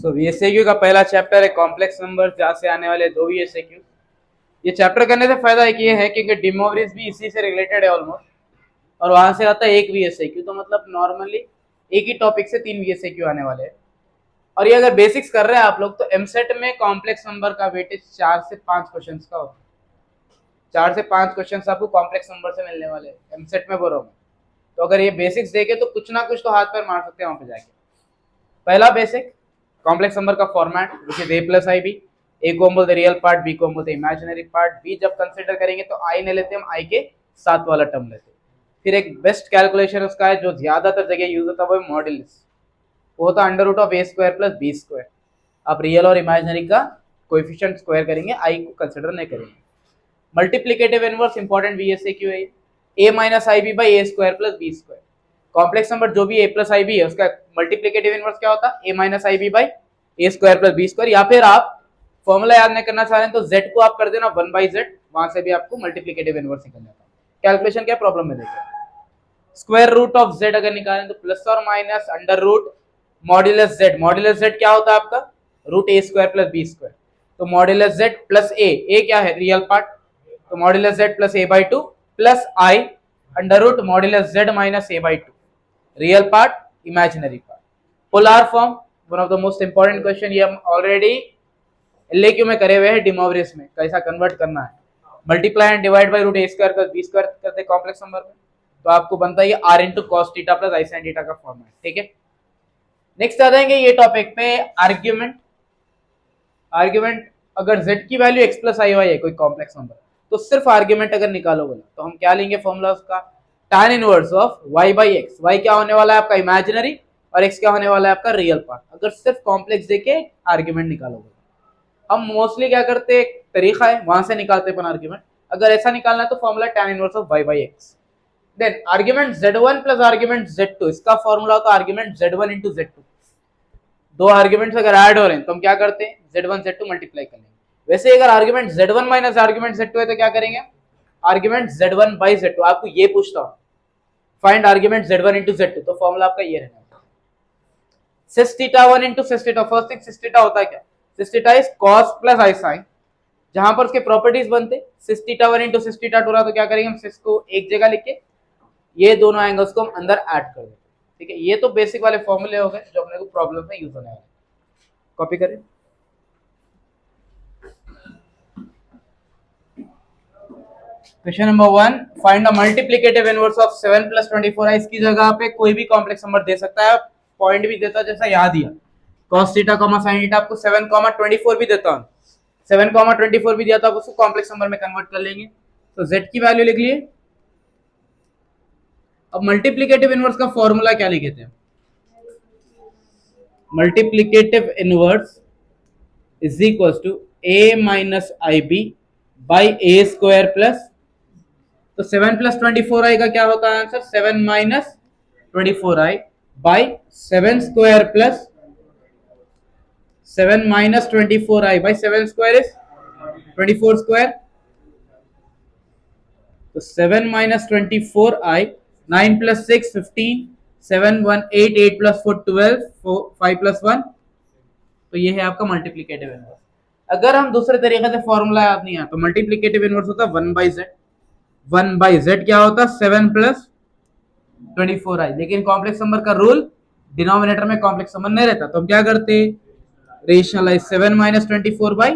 सो वीएसएक्यू का पहला चैप्टर है कॉम्प्लेक्स नंबर, जहाँ से आने वाले 2 वीएसएक्यू। ये चैप्टर करने से फायदा एक ये है क्योंकि डी मोवरिज भी इसी से रिलेटेड है ऑलमोस्ट, और वहां से आता है 1 वीएसएक्यू, तो मतलब नॉर्मली एक ही टॉपिक से 3 वीएसएक्यू आने वाले हैं। और ये अगर बेसिक्स कर रहे हैं आप लोग तो एमसेट में कॉम्प्लेक्स नंबर का वेटेज 4 से 5 क्वेश्चन का होता है। 4 से 5 क्वेश्चन आपको कॉम्प्लेक्स नंबर से मिलने वाले हैं एमसेट में, बोरो में। तो अगर ये बेसिक्स देखे तो कुछ ना कुछ तो हाथ पैर मार सकते हैं वहां पे जाके। पहला बेसिक, कॉम्प्लेक्स नंबर का format which is a plus i b. A को हम बोलते रियल पार्ट, बी को हम बोलते इमेजिनरी पार्ट। बी जब कंसिडर करेंगे तो आई नहीं लेते हम, आई के साथ वाला टर्म लेते। फिर एक बेस्ट कैलकुलेशन उसका है जो ज्यादातर जगह यूज होता है, वो मॉड्यूलस। वो होता है under root of A square plus B square. आप रियल और इमेजिनरी का कोएफिशिएंट स्क्वायर करेंगे, आई को कंसिडर नहीं करेंगे। मल्टीप्लिकेटिव इनवर्स इंपॉर्टेंट वीएसएक्यू है, a minus i b by a square plus B square. Complex number जो भी ए प्लस आई बी है उसका मल्टीप्लिकेटिव इनवर्स क्या होता है, a minus i b by a square plus B square. या फिर आप फॉर्मूला याद नहीं करना चाह रहे हैं तो z को आप कर देना 1 बाई जेड, वहां से भी आपको मल्टीप्लिकेटिव इनवर्स निकल जाता है। कैलकुलेशन क्या प्रॉब्लम में देखिए, स्क्वायर रूट ऑफ z अगर निकालें तो प्लस और minus under root modulus z। Modulus z क्या होता है आपका, root a square plus B square. तो मॉड्यूलस z प्लस ए क्या है, रियल पार्ट, तो modulus z plus a by two plus i under root modulus z minus a by two, real part imaginary part. Polar form one of the most important question, ये हम already एलएक्यू में करे हुए हैं, D मोवरिज में कैसा convert करना है। Multiply and divide by root a square plus B square करते कॉम्प्लेक्स नंबर में, तो आपको बनता है ये r into cos theta plus i sine theta का फॉर्म है। ठीक है, नेक्स्ट आ जाएंगे ये टॉपिक पे आर्ग्यूमेंट। आर्ग्यूमेंट अगर z की value x plus i y है कोई कॉम्प्लेक्स नंबर, तो सिर्फ आर्ग्यूमेंट अगर निकालोगे तो हम क्या लेंगे फॉर्मूला उसका, tan inverse of y by x. y क्या होने वाला है आपका इमेजिनरी और x क्या होने वाला है आपका रियल पार्ट। अगर सिर्फ कॉम्प्लेक्स देके आर्ग्यूमेंट निकालोगे, हम मोस्टली क्या करते हैं, एक तरीका है वहां से निकालते हैं आर्ग्यूमेंट। अगर ऐसा निकालना है तो formula tan inverse of y by x. Then argument z1 plus argument z2, इसका फॉर्मूला होता है आर्ग्यूमेंट z1 इंटू z2। दो आर्ग्यूमेंट्स अगर ऐड हो रहे हैं तो हम क्या करते हैं, z1 z2 मल्टीप्लाई कर लेंगे। वैसे अगर argument z1 minus argument z2 है तो क्या करेंगे, आर्ग्यूमेंट z1 बाई z2। आपको ये पूछता हूं find argument z1 into z2, तो फॉर्मूला आपका ये रहना है, cis theta 1 into cis theta. First thing cis theta होता है क्या, cis theta is cos plus i sine. जहां पर उसके प्रॉपर्टीज बनते cis theta 1 into cis theta 2 रहा, तो क्या करेंगे हम सिस को एक जगह लिख के ये दोनों एंगल्स को हम अंदर ऐड कर देते। ठीक है, ये तो बेसिक वाले फॉर्मूले हो गए जो अपने को प्रॉब्लम में यूज होने वाले। कॉपी करें, question number 1, find the multiplicative inverse of 7 plus 24 है। इसकी जगह पे कोई भी कॉम्प्लेक्स नंबर दे सकता है, पॉइंट भी देता है जैसा यहाँ दिया, cos theta comma sin theta. आपको 7 कॉमा 24 भी देता हूं, 7 कॉमा 24 भी दिया था, उसको कॉम्प्लेक्स नंबर में कन्वर्ट कर लेंगे। तो z की वैल्यू लिख लिए। अब मल्टीप्लिकेटिव इनवर्स का फॉर्मूला क्या लिखे थे, multiplicative inverse is equal to a minus i b by a square plus, तो 7 प्लस 24 आई का क्या होता है answer, 7 minus 24 i by 7 square plus 7 minus 24 i by 7 square is 24 square. तो 7 minus 24 i, 9 plus 6 15, 7 1 8, 8 plus 4 12, 5 plus 1, तो ये है आपका मल्टीप्लिकेटिव इनवर्स। अगर हम दूसरे तरीके से फॉर्मूला याद नहीं है तो मल्टीप्लिकेटिव इनवर्स होता है 1 बाई जेड। 1 बाई जेड क्या होता है, 7 प्लस 24 आई। लेकिन कॉम्प्लेक्स नंबर का रूल डिनोमिनेटर में कॉम्प्लेक्स नंबर नहीं रहता, तो हम क्या करते, रेशनलाइज 7 माइनस 24 बाई,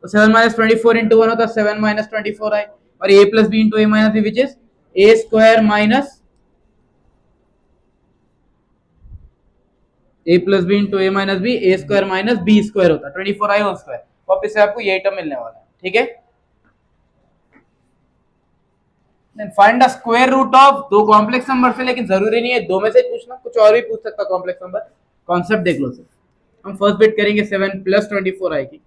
तो 7 माइनस 24 इंटू 1 होता है 7 माइनस 24 आई, और a plus b into a minus b which is a square minus a plus b into a minus b, a square minus b square होता है 24 आई whole square. वापस से आपको यही टर्म मिलने वाला है। ठीक है, then find the square root of, दो कॉम्प्लेक्स नंबर से, लेकिन जरूरी नहीं है दो में से पूछना, कुछ और भी पूछ सकता कॉम्प्लेक्स नंबर। कॉन्सेप्ट देख लो सर, हम फर्स्ट बिट करेंगे 7 प्लस 24 आई की,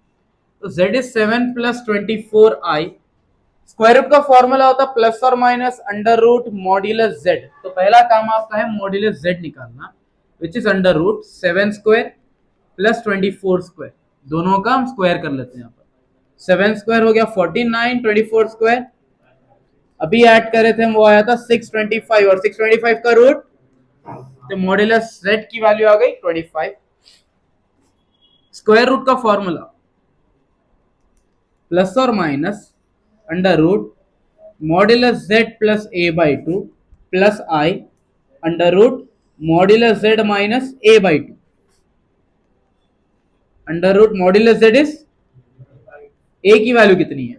तो z is 7 plus 24 i. Square root का फॉर्मूला होता है प्लस और minus under root modulus z। तो पहला काम आपका है मॉड्यूलस z निकालना, which is under root 7 square plus 24 square, दोनों का हम स्क्वायर कर लेते हैं। यहाँ पर 7 स्क्वायर हो गया 49, 24 स्क्वायर अभी ऐड करे थे हम, वो आया था 625, और 625 का रूट, तो मॉड्यूलस z की वैल्यू आ गई 25। स्क्वायर रूट का फॉर्मूला प्लस और minus under root modulus z plus a by two plus i under root modulus z minus a by two under root modulus z is a की value कितनी है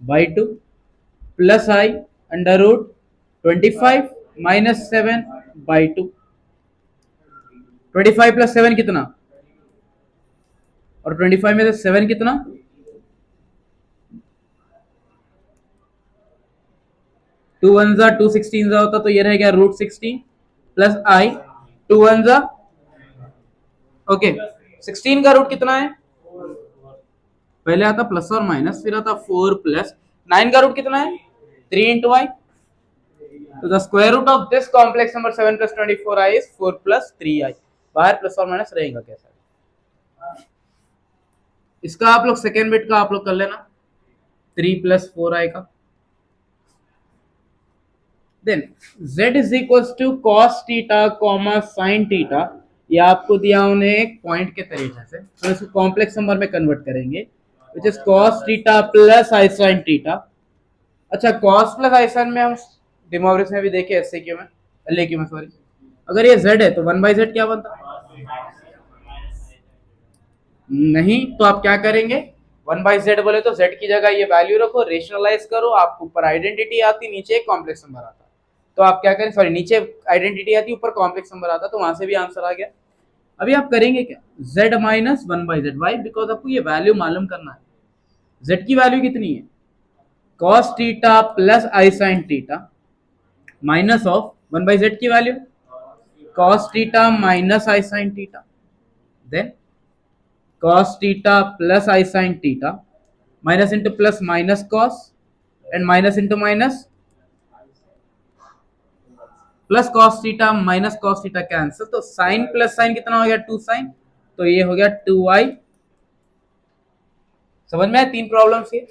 by two plus i under root 25 minus 7 by two 25 plus 7 कितना और 25 में से 7 कितना 2 one जा 2 16 जा होता तो ये रह गया रूट 16 प्लस आई 2 वन जा ओके 16 का रूट कितना है पहले आता प्लस और माइनस फिर आता 4 प्लस 9 का रूट कितना है 3 इंटू आई तो the square root of this complex number 7 plus 24 i is 4 plus 3 i बाहर प्लस और माइनस रहेगा कैसा इसका आप लोग सेकेंड बिट का आप लोग कर लेना 3 प्लस 4 आई का then z is equal to cos theta comma sine theta ये आपको दिया उन्हें एक पॉइंट के तरीके से तो इसको कॉम्प्लेक्स नंबर में कन्वर्ट करेंगे which is cos theta plus i sine theta अच्छा कॉस प्लस आई साइन में हम डिमोग्रेस में भी देखे एससीक्यू में एलएक्यू में सॉरी अगर ये z है तो 1/z क्या बनता नहीं तो आप क्या करेंगे 1/z बोले तो z की जगह ये वैल्यू रखो रेशनलाइज करो आपको ऊपर आइडेंटिटी आती नीचे एक कॉम्प्लेक्स नंबर आता तो आप क्या करें सॉरी नीचे आइडेंटिटी आती ऊपर कॉम्प्लेक्स नंबर आता तो वहां से भी आंसर आ गया अभी आप करेंगे क्या z minus 1/z why because आपको ये वैल्यू मालूम करना है z की वैल्यू कितनी है cos theta plus i sine theta minus of 1/z की value cos theta minus i sine theta then cos theta plus I sin theta minus into plus minus cos and minus into minus plus cos theta minus cos theta cancel तो sin plus sin कितना हो गया 2 sin तो ये हो गया 2i समझ में आया तीन प्रॉब्लम्स ये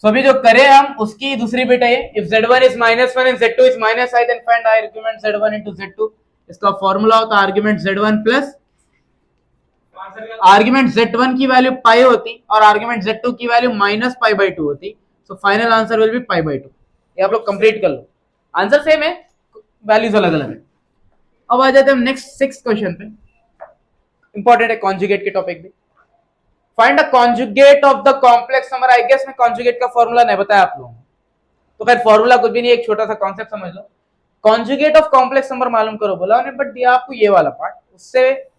सो अभी जो करें हम उसकी दूसरी बिट है, if z1 is -1 and z2 is -i then find argument z1 into z2। इसका फॉर्मूला होता है argument z1 plus argument z1 की वैल्यू पाई होती और आर्गुमेंट z2 की वैल्यू -π/2 होती। So final answer will be π/2। ये आप लोग कंप्लीट कर लो, आंसर सेम है, वैल्यूज अलग अलग है। अब आ जाते हैं हम नेक्स्ट 6 क्वेश्चन पे, इंपॉर्टेंट है कॉन्जुगेट के टॉपिक भी। Find the conjugate of the complex number. I guess मैं कॉन्जुगेट का फॉर्मूला नहीं बताया आप लोगों को, तो खैर फॉर्मूला कुछ भी नहीं, एक छोटा सा कॉन्सेप्ट समझ लो। कॉन्जुगेट ऑफ कॉम्प्लेक्स नंबर मालूम करो बोला उन्हें, बट दिया आपको ये वाला पार्ट, उससे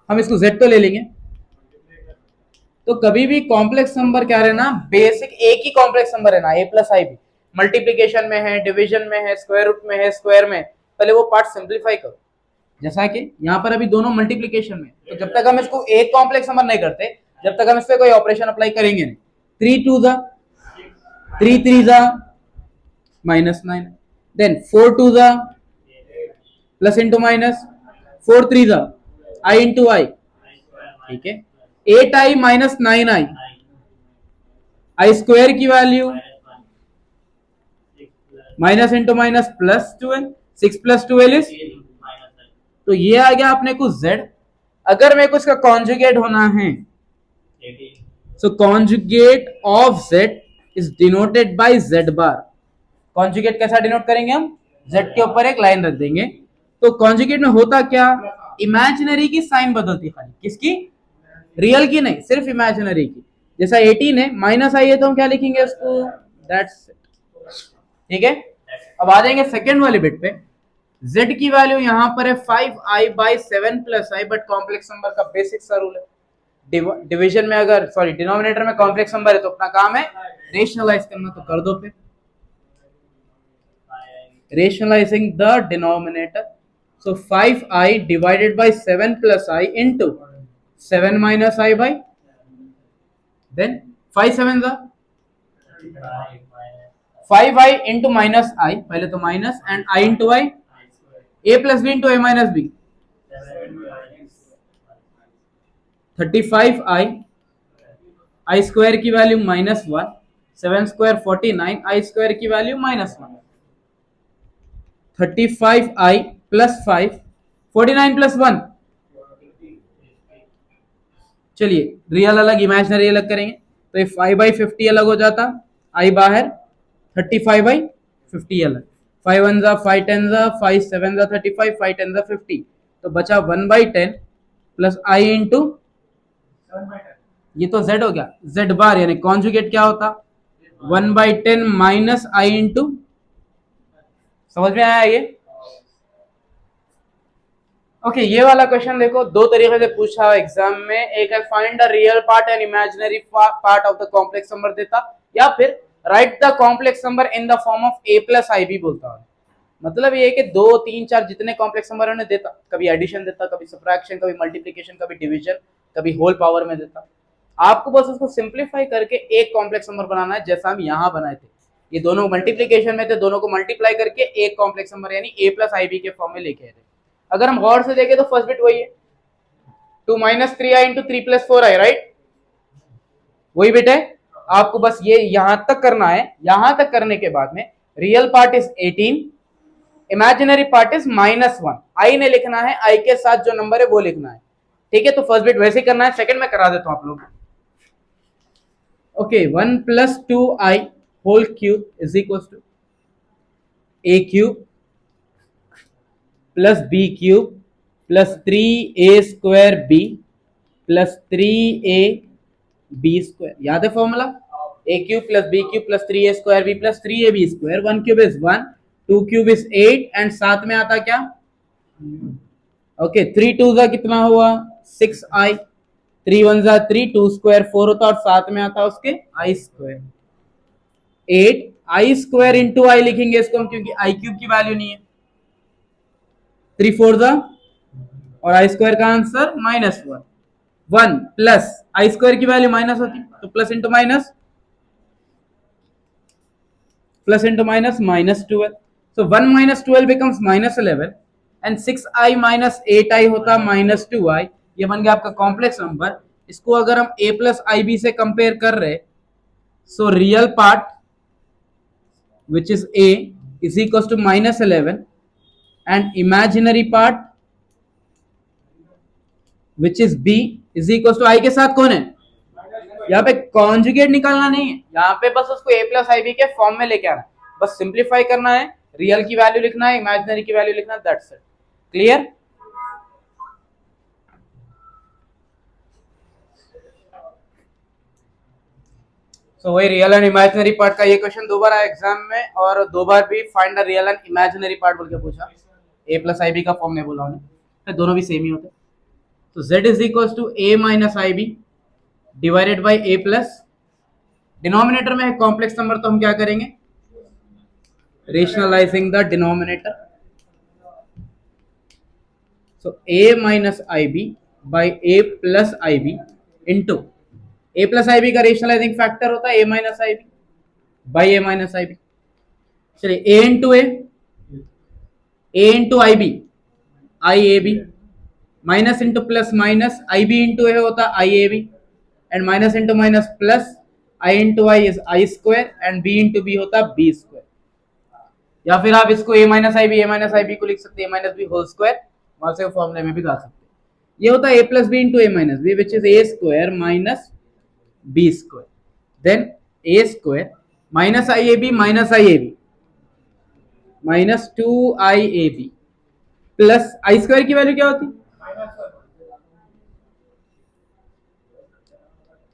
हम इसको z तो ले लेंगे। तो कभी भी कॉम्प्लेक्स नंबर क्या रहना, बेसिक एक ही कॉम्प्लेक्स नंबर है ना, a plus i b, multiplication में है, डिवीजन में है, स्क्वायर रूट में है, स्क्वायर में, पहले वो पार्ट सिंप्लीफाई करो। जैसा कि यहाँ पर अभी दोनों मल्टीप्लीकेशन में, तो जब तक हम इसको एक कॉम्प्लेक्स नंबर नहीं करते, जब तक हम इस पे कोई ऑपरेशन अप्लाई करेंगे नहीं। 3 2 जा 3 3 जा -9, देन 4 2 जा प्लस इंटू माइनस, 4 3 जा i इंटू आई, ठीक है। 8i माइनस 9i, आई स्क्वायर की वैल्यू minus into minus plus 12, 6 plus 12 is, तो ये आ गया अपने को z। अगर मेरे को इसका कॉन्जुगेट होना है, so conjugate of z is denoted by z bar. Conjugate कैसा डिनोट करेंगे हम, z के ऊपर एक लाइन रख देंगे। तो कॉन्जुगेट में होता क्या, इमेजिनरी की साइन बदलती है, खाली किसकी, रियल की नहीं, सिर्फ इमेजिनरी की। जैसा 18 है माइनस आई है तो हम क्या लिखेंगे उसको, दैट्स इट, ठीक है। अब आ जाएंगे सेकेंड वाली बिट पे। z की वैल्यू यहां पर है 5i/7 + i, but complex number का बेसिक सा रूल है, डिवीजन में अगर सॉरी डिनोमिनेटर में कॉम्प्लेक्स नंबर है तो अपना काम है रेशनलाइज करना, तो कर दो फिर rationalising the denominator. So 5i divided by 7 + i into 7 minus i by, then 5 7 जा 5i into minus i, पहले तो minus and i into i, a plus b into a minus b, 35i, i square की value -1, 7 square 49, i square की value -1, 35i plus 5, 49 plus 1, चलिए real अलग imaginary अलग करेंगे, तो ये 5/50 अलग हो जाता, आई बाहर, 35/50 अलग, 5 1 जा 5 10 जा 5 7 जा 35, 5 10 जा 50, तो बचा 1/10 प्लस आई इंटू, ये तो z हो गया, z बार यानी कॉन्जुगेट क्या होता, 1/10 माइनस आई इंटू, समझ में आया ये। ओके ये वाला क्वेश्चन देखो, दो तरीके से पूछा एग्जाम में, एक है find the real part and imaginary part of the complex number देता, या फिर write the complex number in the form of a plus i b बोलता है। मतलब ये है कि 2 3 4 जितने कॉम्प्लेक्स नंबर उन्हें देता, कभी एडिशन देता, कभी सब्ट्रैक्शन, कभी मल्टीप्लिकेशन, कभी डिवीजन, कभी होल पावर में देता। आपको बस उसको सिंप्लीफाई करके एक कॉम्प्लेक्स नंबर बनाना है, जैसा हम यहाँ बनाए थे। ये दोनों मल्टीप्लिकेशन में थे, दोनों को मल्टीप्लाई करके एक कॉम्प्लेक्स नंबर यानी a प्लस आई बी के फॉर्म में लेके आए थे। अगर हम गौर से देखें तो फर्स्ट बिट वही है, 2 - 3i into 3 + 4i, राइट, वही बिट है। आपको बस ये यहां तक करना है, यहां तक करने के बाद में real part is 18, imaginary part is -1, आई ने लिखना है, आई के साथ जो नंबर है वो लिखना है, ठीक है। तो फर्स्ट बिट वैसे ही करना है, सेकंड में करा देता हूं आप लोग। Okay 1 + 2i whole cube is equal to a cube plus b cube plus 3a² b plus 3ab², याद है formula, a cube plus b cube plus 3a² b plus 3ab², 1 cube is 1, 2 cube is 8 and साथ में आता क्या, okay 3 2 जा कितना हुआ 6i, 3 1 जा 3, 2 स्क्वायर 4 होता और साथ में आता उसके i², 8 i² इंटू आई लिखेंगे इसको हम, क्योंकि i क्यूब की वैल्यू नहीं है, 3 4 जा और i² का आंसर -1, 1 प्लस i² की वैल्यू माइनस होती तो plus into minus, plus into minus -12, so 1 - 12 becomes -11 and 6i - 8i होता -2i। ये बन गया आपका कॉम्प्लेक्स नंबर। इसको अगर हम a प्लस आई बी से कंपेयर कर रहे So real part, which is A, is equals to -11, and imaginary part, which is B, is equals to I के साथ कौन है? यहाँ पे कॉन्जुगेट निकालना नहीं है, यहाँ पे बस उसको a प्लस आई बी के फॉर्म में लेके आना है, बस सिंप्लीफाई करना है, रियल की वैल्यू लिखना है, इमेजिनरी की वैल्यू लिखना है, दैट्स इट. क्लियर? सो वही रियल एंड इमेजिनरी पार्ट का ये क्वेश्चन 2 बार आया एग्जाम में, और 2 बार भी find the real and imaginary part बोल के पूछा. a प्लस आई बी का फॉर्म नहीं बोला उन्हें, दोनों भी सेम ही होते. तो z is equal to a minus i b divided by a plus, denominator में है कॉम्प्लेक्स नंबर तो हम क्या करेंगे? Rationalising the denominator. So a minus i b by a plus i b into a plus i b का rationalising factor होता है a minus i b by a minus i b. चलिए a into i b i a b, minus into plus minus i b into a होता है i a b, and minus into minus plus i into i is i square, and b into b होता है B square. या फिर आप इसको a minus i B को लिख सकते हैं a minus b whole square, वहां से फॉर्मूले में भी ला सकते हैं. ये होता है a plus b into a minus b, which is a square minus b square, then a square minus i a b minus 2iab plus i square की वैल्यू क्या होती है?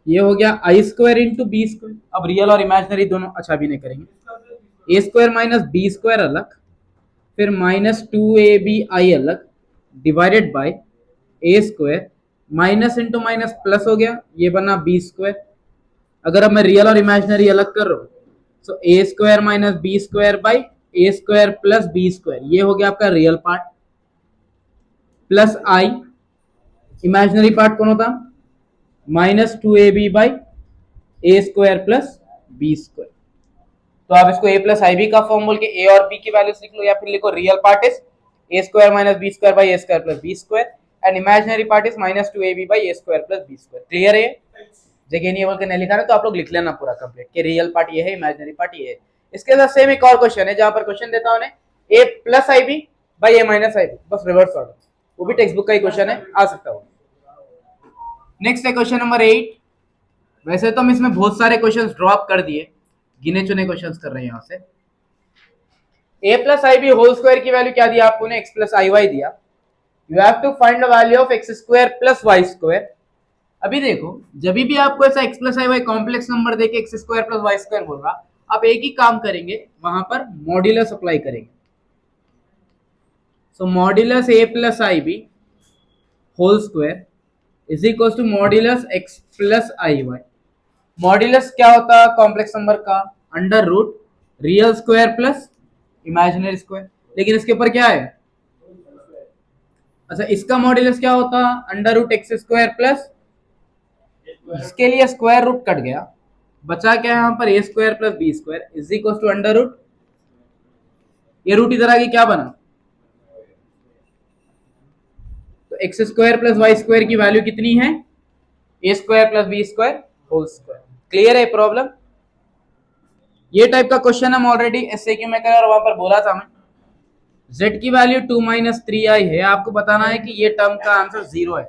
ये हो गया i square into b square. अब real और imaginary दोनों अच्छा भी नहीं करेंगे. A square minus b square अलग, फिर माइनस 2ab अलग, divided by a square minus into minus plus हो गया, ये बना बी स्क्वायर. अगर अब मैं रियल और इमेजिनरी अलग कर रहा हूं, so a square minus b square by a square plus B square, ये हो गया आपका real part, plus i. Imaginary part कौन होता? Minus 2ab by a square plus B square. तो आप इसको a प्लस आई बी का फॉर्म बोल के a और b की वैल्यूज लिख लो, या फिर लिखो real part is a square minus b square by a square plus B square, and imaginary part is minus 2ab by a square plus B square. Clear है? जगह नहीं बोल के नहीं लिखा ना, तो आप लोग लिख लेना पूरा कंप्लीट कि रियल पार्ट ये है, इमेजिनरी पार्ट ये है. इसके साथ सेम एक और क्वेश्चन है, जहां पर क्वेश्चन देता हूं a plus i b by a minus i b, बस रिवर्स ऑर्डर. वो भी टेक्स्ट बुक का ही क्वेश्चन है, आ सकता है. नेक्स्ट है क्वेश्चन नंबर 8. वैसे तो हम इसमें बहुत सारे क्वेश्चंस ड्रॉप कर दिए, गिने चुने क्वेश्चंस कर रहे हैं यहां से. a plus i b whole square की वैल्यू क्या दिया आपको ने? x प्लस आई वाई दिया. You have to find the value of x square plus y square. अभी देखो, जब भी आपको ऐसा x plus i y complex number देके x square plus y square बोल रहा, आप एक ही काम करेंगे, वहां पर मॉड्यूलस अप्लाई करेंगे. So modulus a plus i b whole square is equal to modulus x plus i y. Modulus क्या होता है कॉम्प्लेक्स नंबर का? Under root real square plus imaginary square. लेकिन इसके ऊपर क्या है? अच्छा, इसका मॉड्यूलस क्या होता? Under root x square plus, इसके लिए स्क्वायर रूट कट गया, बचा क्या है यहाँ पर? A square plus B square is equal to under root, ये रूट इधर आगे क्या बना? तो x square plus y square की वैल्यू कितनी है? A square plus B square whole square. Clear है प्रॉब्लम? ये टाइप का क्वेश्चन हम ऑलरेडी एसएक्यू में कर, और वहां पर बोला था मैं z की वैल्यू 2 माइनस 3i है, आपको बताना है कि ये टर्म का आंसर 0 है.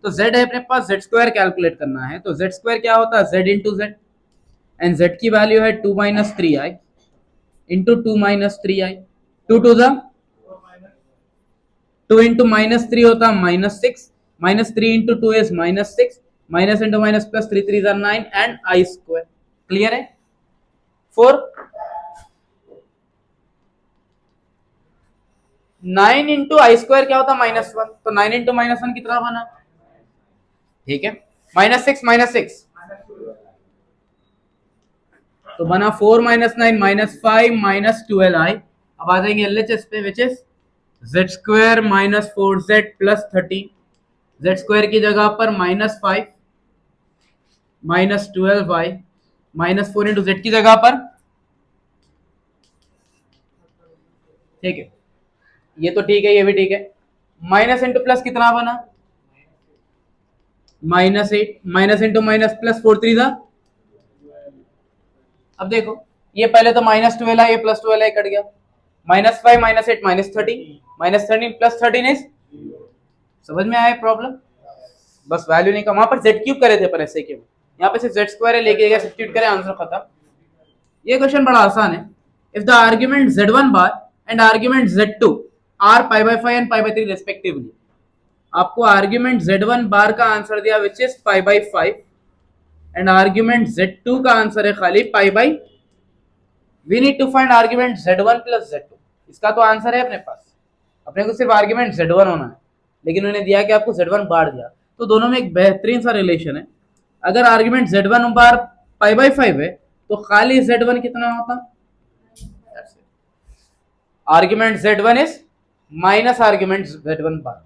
तो z है अपने पास, z स्क्वायर कैलकुलेट करना है. तो z स्क्वायर क्या होता है? z into z, and z की वैल्यू है 2 माइनस 3i इंटू 2 माइनस 3i. 2 to the 2 into minus 3 होता है minus 6, minus 3 into 2 is minus 6, minus into minus plus 3 3 9 and i square. Clear है? 4 9 इंटू आई स्क्वायर क्या होता? माइनस 1. तो 9 इंटू माइनस 1 कितना बना? ठीक है, माइनस 6 तो बना 4 माइनस 9 माइनस 5 माइनस 12i. अब आ जाएंगे एलएचएस पे, which is z square minus 4z plus 30. z square की जगह पर minus 5 minus 12y minus 4 into z की जगह पर. ठीक है, ये तो ठीक है, ये भी ठीक है. माइनस इंटू प्लस कितना बना? Minus 8, minus into minus plus 4 3 था अब देखो ये पहले तो -12 है, ये +12 है, कट गया, -5 -8 -13, -13 +13 इज, समझ में आया प्रॉब्लम? बस वैल्यू नहीं का, वहां पर z क्यूब करे थे पर ऐसे क्यों, यहाँ पे सिर्फ z स्क्वायर है, लेके गया सब्स्टिट्यूट करें, आंसर खत्म। ये क्वेश्चन बड़ा आसान है। If the argument z1 bar and argument z2 are π/5 and π/3 respectively, आपको आर्ग्यूमेंट z1 बार का आंसर दिया which is π/5 and argument z2 का आंसर है खाली π/, we need to find argument z1 plus z2। इसका तो आंसर है अपने पास, अपने को सिर्फ आर्ग्यूमेंट z1 होना है, लेकिन उन्होंने दिया कि आपको z1 बार दिया, तो दोनों में एक बेहतरीन सा रिलेशन है। अगर आर्ग्यूमेंट z1 बार π/5 है तो खाली z1 कितना होता, argument z1 is minus argument z1 बार,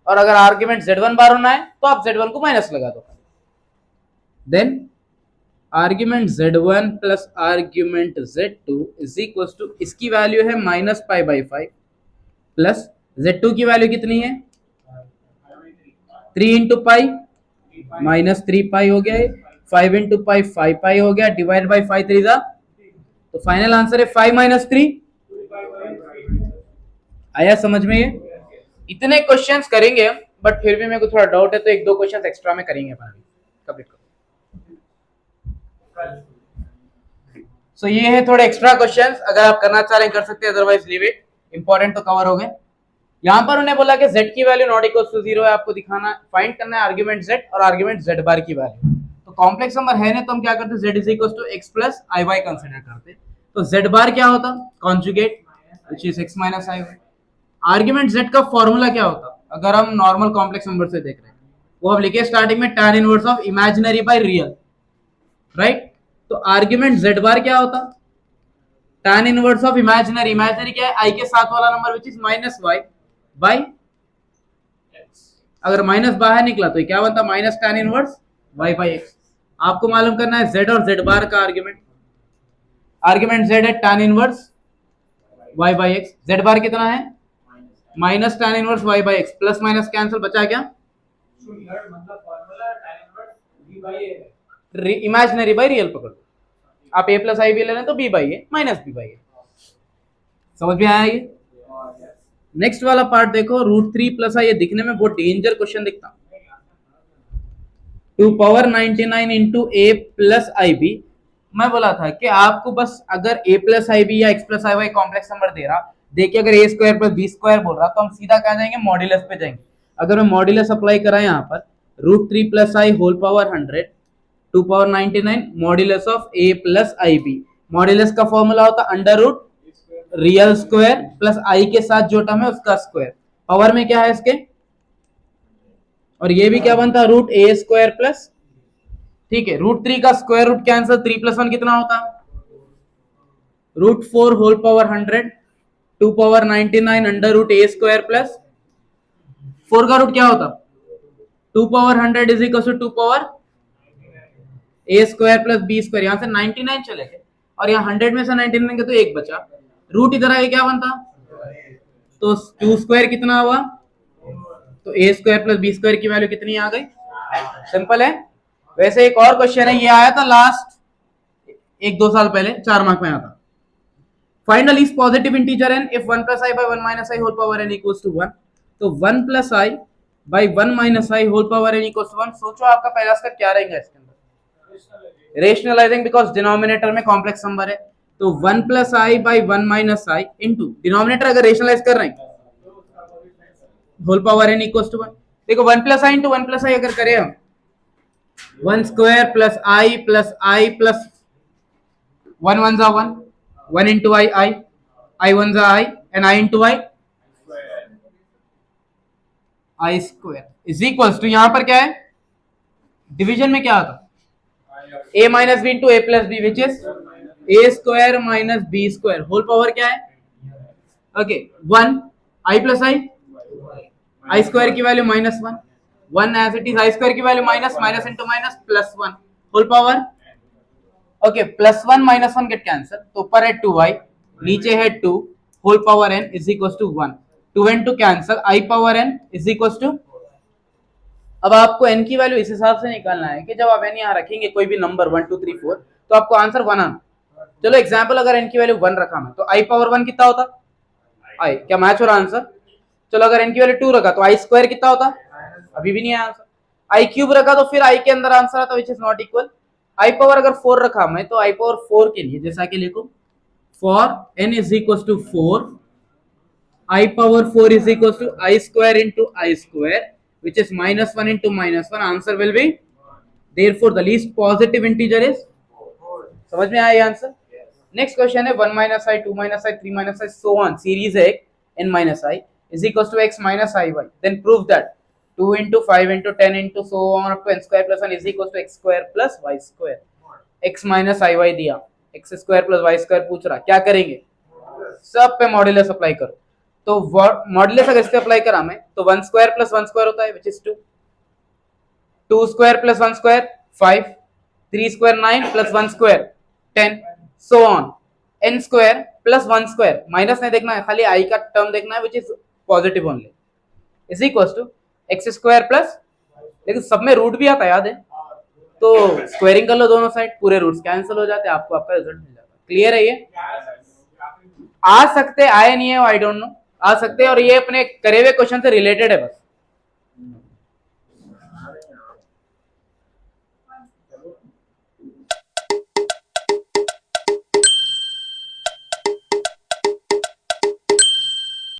और अगर आर्ग्यूमेंट z1 बार होना है तो आप z1 को माइनस लगा दो, then argument z1 plus argument z2 is equal to, इसकी वैल्यू है -π/5 प्लस z2 की वैल्यू कितनी है 3 इंटू पाई, -3π हो गया, 5 इंटू पाई 5π हो गया, डिवाइड बाई 5 3 जा, तो फाइनल आंसर है 5 - 3। आया समझ में? ये इतने क्वेश्चंस करेंगे हम, बट फिर भी मेरे को थोड़ा डाउट है, तो एक दो क्वेश्चंस एक्स्ट्रा में करेंगे अपन अभी कंप्लीट करो। सो ये है थोड़े एक्स्ट्रा क्वेश्चंस, अगर आप करना चाह रहे हैं कर सकते हैं, अदरवाइज लीव इट, इंपॉर्टेंट तो कवर हो गए। यहाँ पर उन्हें बोला कि z की वैल्यू नॉट इक्वल टू 0 है, आपको दिखाना फाइंड करना है आर्ग्यूमेंट z और आर्ग्यूमेंट z बार की वैल्यू। तो कॉम्प्लेक्स नंबर है ना, तो हम क्या करते हैं, z is equal to x plus iy consider करते। तो z बार क्या होता, conjugate which is x minus iy। Argument z का फॉर्मूला क्या होता, अगर हम नॉर्मल कॉम्प्लेक्स नंबर से देख रहे हैं, वो हम लिखे स्टार्टिंग में tan inverse of imaginary by real, right. तो आर्ग्यूमेंट z बार क्या होता, tan inverse of imaginary, imaginary क्या है, i के साथ वाला नंबर विच इज -y बाय, अगर माइनस बाहर निकला तो क्या बनता, -tan inverse y by x। आपको मालूम करना है z और z बार का आर्ग्यूमेंट, आर्ग्यूमेंट z है tan inverse y by x, z बार कितना है -tan inverse y by x, plus minus cancel, बचा क्या, इमेजिनरी बाय रियल पकड़, आप a प्लस आई भी ले लें तो b by a minus b by a. समझ में आया ये? नेक्स्ट वाला पार्ट देखो, √3 प्लस आई, ये दिखने में बहुत डेंजर क्वेश्चन दिखता, 2^99 into a plus i b. मैं बोला था कि आपको बस अगर a प्लस आई बी या x plus i y complex number दे रहा, देखिए अगर a square plus b square बोल रहा, तो हम सीधा कहा जाएंगे मॉड्यूलस पे जाएंगे। अगर मैं मॉड्यूलस अप्लाई करा यहाँ पर, √3 plus i whole power 100 2^99 modulus of a plus i b. Modulus का फॉर्मूला होता under root real square plus i के साथ जो टर्म है उसका स्क्वायर, पावर में क्या है इसके, और ये भी क्या बनता, √a² प्लस, ठीक है, √3 का स्क्वायर रूट कैंसिल, 3 + 1 कितना होता, √4 whole power 100 2^99 under root a² plus 4 का रूट क्या होता, 2^100 is equal to 2 a² plus b², यहां से 99 चले गए और यहाँ 100 में से 99 के तो एक बचा, रूट इधर आगे क्या बनता, तो 2² कितना हुआ, तो a² प्लस b² की वैल्यू कितनी आ गई, सिंपल है। वैसे एक और क्वेश्चन है, ये आया था लास्ट 1-2 साल पहले 4 मार्क में आया था, find the least positive integer n if 1 + i by 1 - i whole power n equals to 1। तो 1 + i by 1 - i whole power n equals to 1। सोचो आपका पहला स्टेप क्या रहेगा इसके अंदर, रेशनलाइजिंग, बिकॉज डिनोमिनेटर में कॉम्प्लेक्स नंबर है, तो 1 + i by 1 - i into denominator अगर रेशनलाइज कर रहे हैं whole power n equals to 1। देखो 1 + i इंटू 1 + i अगर करें हम, 1² plus i plus i plus 1 1 जा 1, 1 इंटू i i, i 1 जा i and i into i i² is equals to, यहां पर क्या है, डिवीजन में क्या आता, a minus b into a plus b which is a² minus b² whole power क्या है, ओके 1 i प्लस i² की value -1, 1 as it is, i² की वैल्यू minus into minus plus 1 whole power, okay +1 -1 get cancel, तो ऊपर है 2i नीचे है 2 whole power n is equal to 1, 2 and 2 cancel, i power n is equal to, अब आपको n की वैल्यू इस हिसाब से निकालना है कि जब आप n यहाँ रखेंगे कोई भी नंबर 1 2 3 4 तो आपको आंसर 1 आना, चलो एग्जाम्पल, अगर n की वैल्यू 1 रखा मैं तो i पावर 1 कितना होता, i, क्या मैच हो रहा आंसर? चलो अगर n की वैल्यू 2 रखा तो i स्क्वायर कितना होता, अभी भी नहीं आया आंसर। i क्यूब रखा तो फिर i के अंदर आंसर आता which is not equal. i power अगर 4 रखा मैं तो i पावर 4 के लिए जैसा कि लिखूं, for n is equal to 4, i power 4 is equals to I square into I square, which is -1 into -1, answer will be, therefore the least positive integer is, समझ में आया ये आंसर? नेक्स्ट क्वेश्चन है 1 minus I, 2 minus I, 3 minus I, so on, series है n minus I is equals to x minus iy, then prove that 2 into 5 into 10 into so on up to n square plus 1 is equals to x square plus y square, x minus iy दिया, x square plus y square पूछ रहा, क्या करेंगे, सब पे modulus apply करो। तो modulus अगर इस पे अप्लाई करा मैं तो 1 स्क्वायर प्लस 1 स्क्वायर होता है which is 2, 2 square plus 1 square 5, 3 square 9 plus 1 square 10, so on, n square plus 1 square, minus नहीं देखना है, खाली i का टर्म देखना है which is positive only, is equal to x square plus, लेकिन सब में रूट भी आता है याद है, तो स्क्वायरिंग कर लो दोनों साइड, पूरे रूट्स कैंसिल हो जाते हैं, आपको आपका रिजल्ट मिल जाता है। क्लियर है ये? आ सकते, आए नहीं है आई डोंट नो, आ सकते हैं, और ये अपने करे हुए क्वेश्चन से रिलेटेड है बस।